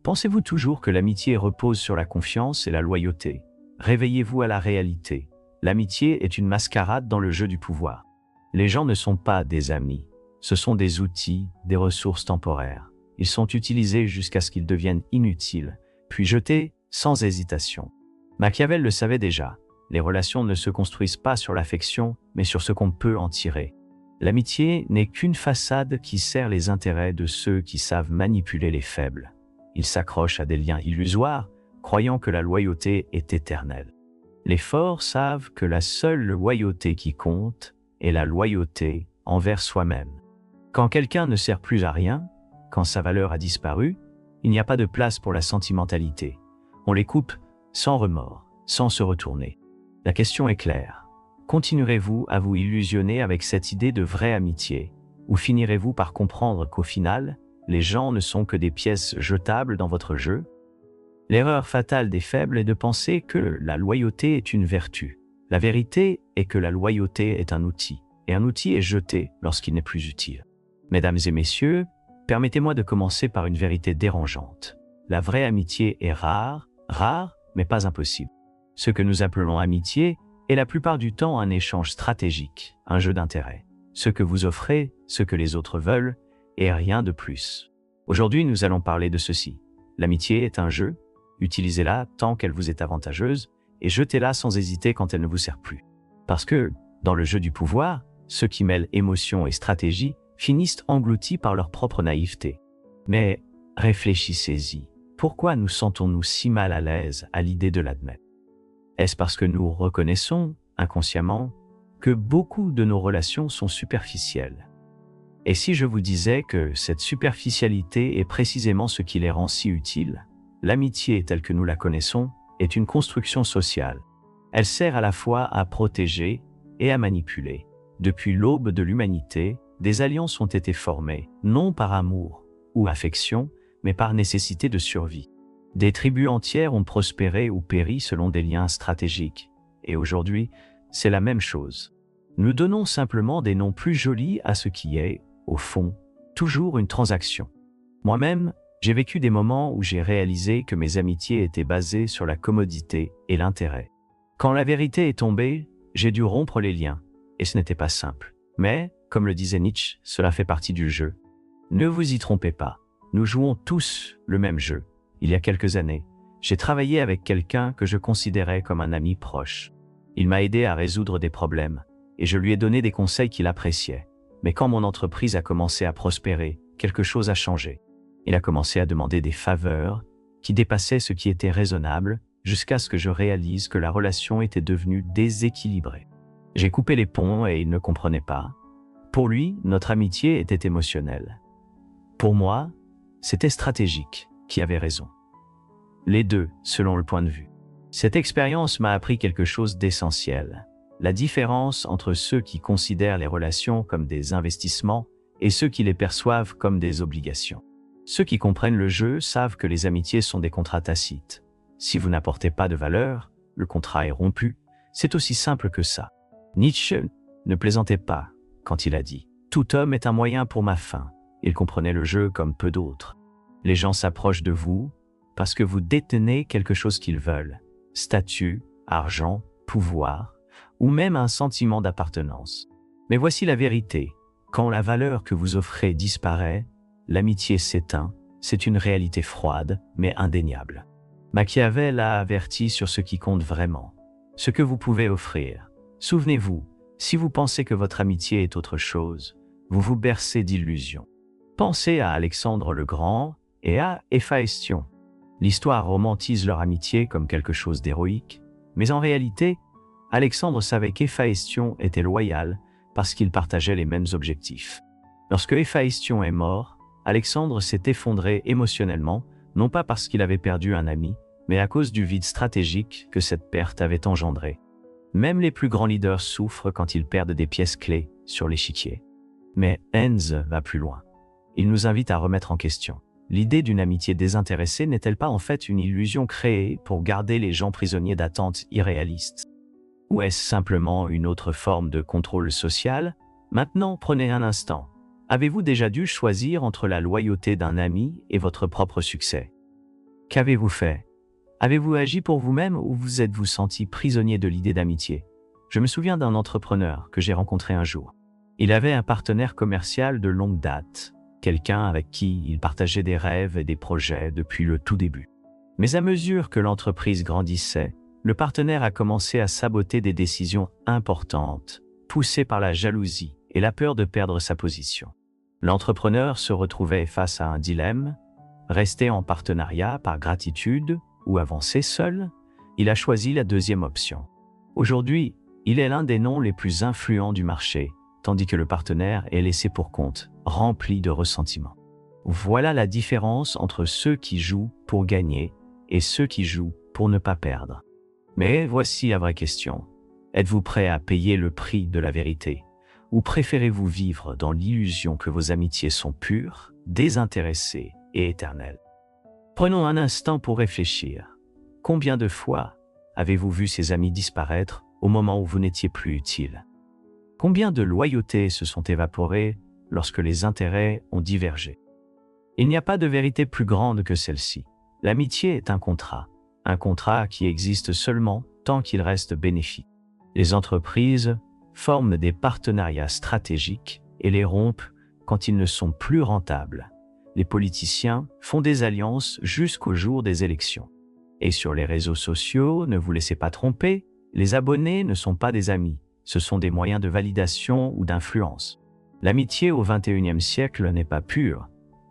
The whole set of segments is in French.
Pensez-vous toujours que l'amitié repose sur la confiance et la loyauté? Réveillez-vous à la réalité. L'amitié est une mascarade dans le jeu du pouvoir. Les gens ne sont pas des amis. Ce sont des outils, des ressources temporaires. Ils sont utilisés jusqu'à ce qu'ils deviennent inutiles, puis jetés sans hésitation. Machiavel le savait déjà. Les relations ne se construisent pas sur l'affection, mais sur ce qu'on peut en tirer. L'amitié n'est qu'une façade qui sert les intérêts de ceux qui savent manipuler les faibles. Ils s'accrochent à des liens illusoires, croyant que la loyauté est éternelle. Les forts savent que la seule loyauté qui compte est la loyauté envers soi-même. Quand quelqu'un ne sert plus à rien, quand sa valeur a disparu, il n'y a pas de place pour la sentimentalité. On les coupe sans remords, sans se retourner. La question est claire. Continuerez-vous à vous illusionner avec cette idée de vraie amitié, ou finirez-vous par comprendre qu'au final, les gens ne sont que des pièces jetables dans votre jeu? L'erreur fatale des faibles est de penser que la loyauté est une vertu. La vérité est que la loyauté est un outil, et un outil est jeté lorsqu'il n'est plus utile. Mesdames et messieurs, permettez-moi de commencer par une vérité dérangeante. La vraie amitié est rare, mais pas impossible. Ce que nous appelons amitié est la plupart du temps un échange stratégique, un jeu d'intérêts. Ce que vous offrez, ce que les autres veulent, et rien de plus. Aujourd'hui, nous allons parler de ceci. L'amitié est un jeu, utilisez-la tant qu'elle vous est avantageuse, et jetez-la sans hésiter quand elle ne vous sert plus. Parce que, dans le jeu du pouvoir, ceux qui mêlent émotion et stratégie finissent engloutis par leur propre naïveté. Mais réfléchissez-y. Pourquoi nous sentons-nous si mal à l'aise à l'idée de l'admettre? Est-ce parce que nous reconnaissons, inconsciemment, que beaucoup de nos relations sont superficielles? Et si je vous disais que cette superficialité est précisément ce qui les rend si utiles? L'amitié telle que nous la connaissons est une construction sociale. Elle sert à la fois à protéger et à manipuler. Depuis l'aube de l'humanité, des alliances ont été formées, non par amour ou affection, mais par nécessité de survie. Des tribus entières ont prospéré ou péri selon des liens stratégiques. Et aujourd'hui, c'est la même chose. Nous donnons simplement des noms plus jolis à ce qui est, au fond, toujours une transaction. Moi-même, j'ai vécu des moments où j'ai réalisé que mes amitiés étaient basées sur la commodité et l'intérêt. Quand la vérité est tombée, j'ai dû rompre les liens, et ce n'était pas simple. Mais, comme le disait Nietzsche, cela fait partie du jeu. Ne vous y trompez pas, nous jouons tous le même jeu. Il y a quelques années, j'ai travaillé avec quelqu'un que je considérais comme un ami proche. Il m'a aidé à résoudre des problèmes, et je lui ai donné des conseils qu'il appréciait. Mais quand mon entreprise a commencé à prospérer, quelque chose a changé. Il a commencé à demander des faveurs qui dépassaient ce qui était raisonnable, jusqu'à ce que je réalise que la relation était devenue déséquilibrée. J'ai coupé les ponts et il ne comprenait pas. Pour lui, notre amitié était émotionnelle. Pour moi, c'était stratégique, qui avait raison. Les deux, selon le point de vue. Cette expérience m'a appris quelque chose d'essentiel. La différence entre ceux qui considèrent les relations comme des investissements et ceux qui les perçoivent comme des obligations. Ceux qui comprennent le jeu savent que les amitiés sont des contrats tacites. Si vous n'apportez pas de valeur, le contrat est rompu. C'est aussi simple que ça. Nietzsche ne plaisantait pas quand il a dit « Tout homme est un moyen pour ma fin ». Il comprenait le jeu comme peu d'autres. Les gens s'approchent de vous parce que vous détenez quelque chose qu'ils veulent. Statut, argent, pouvoir, ou même un sentiment d'appartenance. Mais voici la vérité. Quand la valeur que vous offrez disparaît, l'amitié s'éteint. C'est une réalité froide, mais indéniable. Machiavel a averti sur ce qui compte vraiment. Ce que vous pouvez offrir. Souvenez-vous, si vous pensez que votre amitié est autre chose, vous vous bercez d'illusions. Pensez à Alexandre le Grand et à Héphaïstion. L'histoire romantise leur amitié comme quelque chose d'héroïque, mais en réalité, Alexandre savait qu'Héphaïstion était loyal parce qu'ils partageaient les mêmes objectifs. Lorsque Héphaïstion est mort, Alexandre s'est effondré émotionnellement, non pas parce qu'il avait perdu un ami, mais à cause du vide stratégique que cette perte avait engendré. Même les plus grands leaders souffrent quand ils perdent des pièces clés sur l'échiquier. Mais Heinz va plus loin. Il nous invite à remettre en question. L'idée d'une amitié désintéressée n'est-elle pas en fait une illusion créée pour garder les gens prisonniers d'attentes irréalistes? Ou est-ce simplement une autre forme de contrôle social? Maintenant, prenez un instant. Avez-vous déjà dû choisir entre la loyauté d'un ami et votre propre succès? Qu'avez-vous fait? Avez-vous agi pour vous-même ou vous êtes-vous senti prisonnier de l'idée d'amitié? Je me souviens d'un entrepreneur que j'ai rencontré un jour. Il avait un partenaire commercial de longue date, quelqu'un avec qui il partageait des rêves et des projets depuis le tout début. Mais à mesure que l'entreprise grandissait, le partenaire a commencé à saboter des décisions importantes, poussé par la jalousie et la peur de perdre sa position. L'entrepreneur se retrouvait face à un dilemme: rester en partenariat par gratitude ou avancer seul. Il a choisi la deuxième option. Aujourd'hui, il est l'un des noms les plus influents du marché, tandis que le partenaire est laissé pour compte, rempli de ressentiment. Voilà la différence entre ceux qui jouent pour gagner et ceux qui jouent pour ne pas perdre. Mais voici la vraie question. Êtes-vous prêt à payer le prix de la vérité? Ou préférez-vous vivre dans l'illusion que vos amitiés sont pures, désintéressées et éternelles? Prenons un instant pour réfléchir. Combien de fois avez-vous vu ces amis disparaître au moment où vous n'étiez plus utile? Combien de loyautés se sont évaporées lorsque les intérêts ont divergé? Il n'y a pas de vérité plus grande que celle-ci. L'amitié est un contrat qui existe seulement tant qu'il reste bénéfique. Les entreprises forment des partenariats stratégiques et les rompent quand ils ne sont plus rentables. Les politiciens font des alliances jusqu'au jour des élections. Et sur les réseaux sociaux, ne vous laissez pas tromper, les abonnés ne sont pas des amis, ce sont des moyens de validation ou d'influence. L'amitié au XXIe siècle n'est pas pure,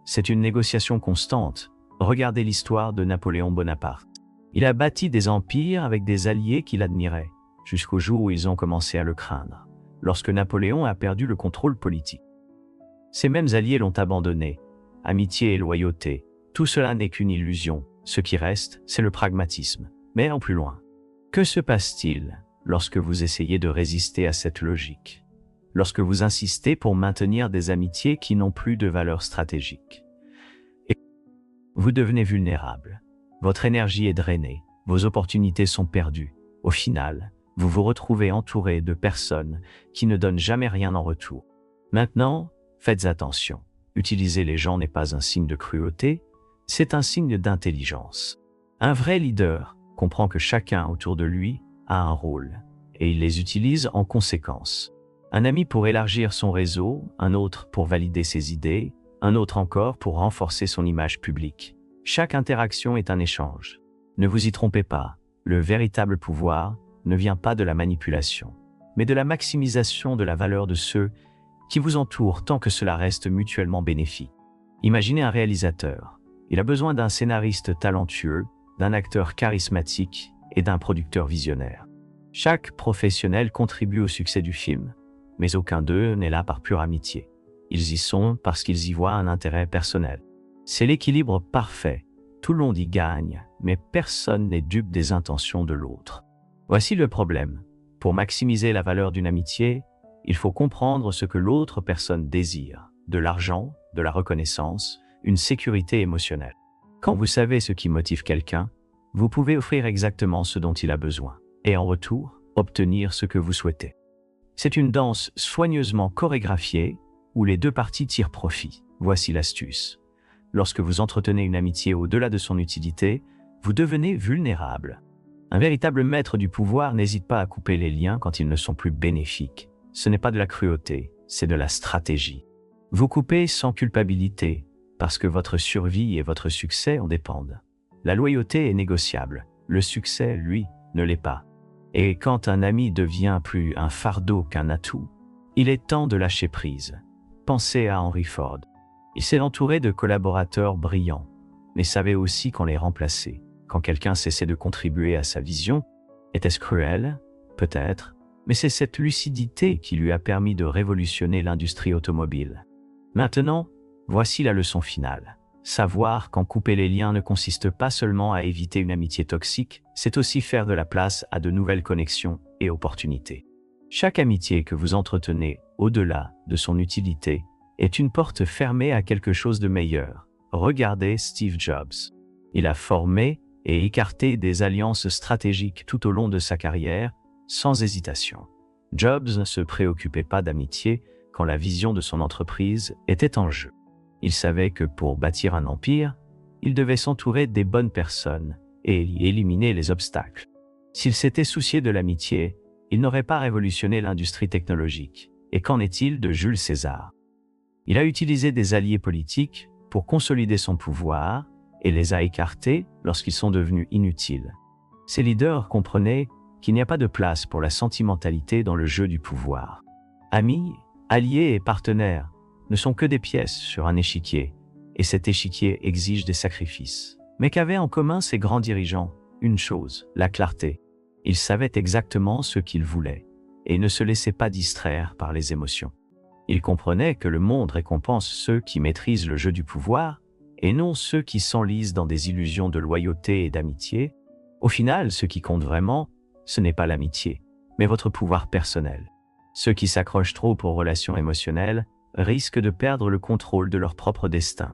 c'est une négociation constante. Regardez l'histoire de Napoléon Bonaparte. Il a bâti des empires avec des alliés qu'il admirait, jusqu'au jour où ils ont commencé à le craindre, lorsque Napoléon a perdu le contrôle politique. Ces mêmes alliés l'ont abandonné. Amitié et loyauté, tout cela n'est qu'une illusion. Ce qui reste, c'est le pragmatisme, mais en plus loin. Que se passe-t-il lorsque vous essayez de résister à cette logique? Lorsque vous insistez pour maintenir des amitiés qui n'ont plus de valeur stratégique? Et vous devenez vulnérable. Votre énergie est drainée, vos opportunités sont perdues. Au final, vous vous retrouvez entouré de personnes qui ne donnent jamais rien en retour. Maintenant, faites attention. Utiliser les gens n'est pas un signe de cruauté, c'est un signe d'intelligence. Un vrai leader comprend que chacun autour de lui a un rôle, et il les utilise en conséquence. Un ami pour élargir son réseau, un autre pour valider ses idées, un autre encore pour renforcer son image publique. Chaque interaction est un échange. Ne vous y trompez pas, le véritable pouvoir ne vient pas de la manipulation, mais de la maximisation de la valeur de ceux qui vous entourent tant que cela reste mutuellement bénéfique. Imaginez un réalisateur. Il a besoin d'un scénariste talentueux, d'un acteur charismatique et d'un producteur visionnaire. Chaque professionnel contribue au succès du film, mais aucun d'eux n'est là par pure amitié. Ils y sont parce qu'ils y voient un intérêt personnel. C'est l'équilibre parfait. Tout le monde y gagne, mais personne n'est dupe des intentions de l'autre. Voici le problème. Pour maximiser la valeur d'une amitié, il faut comprendre ce que l'autre personne désire, de l'argent, de la reconnaissance, une sécurité émotionnelle. Quand vous savez ce qui motive quelqu'un, vous pouvez offrir exactement ce dont il a besoin, et en retour, obtenir ce que vous souhaitez. C'est une danse soigneusement chorégraphiée où les deux parties tirent profit. Voici l'astuce. Lorsque vous entretenez une amitié au-delà de son utilité, vous devenez vulnérable. Un véritable maître du pouvoir n'hésite pas à couper les liens quand ils ne sont plus bénéfiques. Ce n'est pas de la cruauté, c'est de la stratégie. Vous coupez sans culpabilité, parce que votre survie et votre succès en dépendent. La loyauté est négociable, le succès, lui, ne l'est pas. Et quand un ami devient plus un fardeau qu'un atout, il est temps de lâcher prise. Pensez à Henry Ford. Il s'est entouré de collaborateurs brillants, mais savait aussi quand les remplacer. Quand quelqu'un cessait de contribuer à sa vision, était-ce cruel? Peut-être, mais c'est cette lucidité qui lui a permis de révolutionner l'industrie automobile. Maintenant, voici la leçon finale. Savoir quand couper les liens ne consiste pas seulement à éviter une amitié toxique, c'est aussi faire de la place à de nouvelles connexions et opportunités. Chaque amitié que vous entretenez, au-delà de son utilité, est une porte fermée à quelque chose de meilleur. Regardez Steve Jobs. Il a formé et écarté des alliances stratégiques tout au long de sa carrière, sans hésitation. Jobs ne se préoccupait pas d'amitié quand la vision de son entreprise était en jeu. Il savait que pour bâtir un empire, Il devait s'entourer des bonnes personnes et y éliminer les obstacles. S'il s'était soucié de l'amitié, il n'aurait pas révolutionné l'industrie technologique. Et qu'en est-il de Jules César? Il a utilisé des alliés politiques pour consolider son pouvoir et les a écartés lorsqu'ils sont devenus inutiles. Ces leaders comprenaient qu'il n'y a pas de place pour la sentimentalité dans le jeu du pouvoir. Amis, alliés et partenaires ne sont que des pièces sur un échiquier, et cet échiquier exige des sacrifices. Mais qu'avaient en commun ces grands dirigeants? Une chose, la clarté. Ils savaient exactement ce qu'ils voulaient, et ne se laissaient pas distraire par les émotions. Ils comprenaient que le monde récompense ceux qui maîtrisent le jeu du pouvoir, et non ceux qui s'enlisent dans des illusions de loyauté et d'amitié. Au final, ce qui compte vraiment, ce n'est pas l'amitié, mais votre pouvoir personnel. Ceux qui s'accrochent trop aux relations émotionnelles risquent de perdre le contrôle de leur propre destin.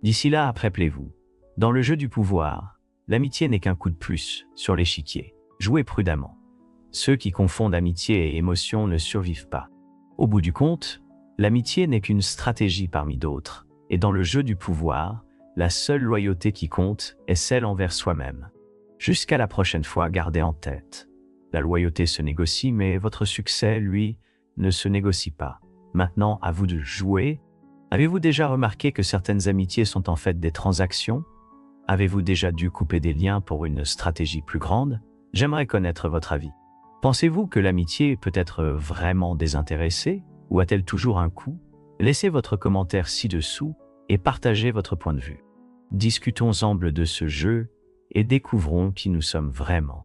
D'ici là, rappelez-vous, dans le jeu du pouvoir, l'amitié n'est qu'un coup de plus sur l'échiquier. Jouez prudemment. Ceux qui confondent amitié et émotion ne survivent pas. Au bout du compte, l'amitié n'est qu'une stratégie parmi d'autres, et dans le jeu du pouvoir, la seule loyauté qui compte est celle envers soi-même. Jusqu'à la prochaine fois, gardez en tête. La loyauté se négocie, mais votre succès, lui, ne se négocie pas. Maintenant, à vous de jouer. Avez-vous déjà remarqué que certaines amitiés sont en fait des transactions? Avez-vous déjà dû couper des liens pour une stratégie plus grande? J'aimerais connaître votre avis. Pensez-vous que l'amitié peut être vraiment désintéressée, ou a-t-elle toujours un coût? Laissez votre commentaire ci-dessous et partagez votre point de vue. Discutons ensemble de ce jeu et découvrons qui nous sommes vraiment.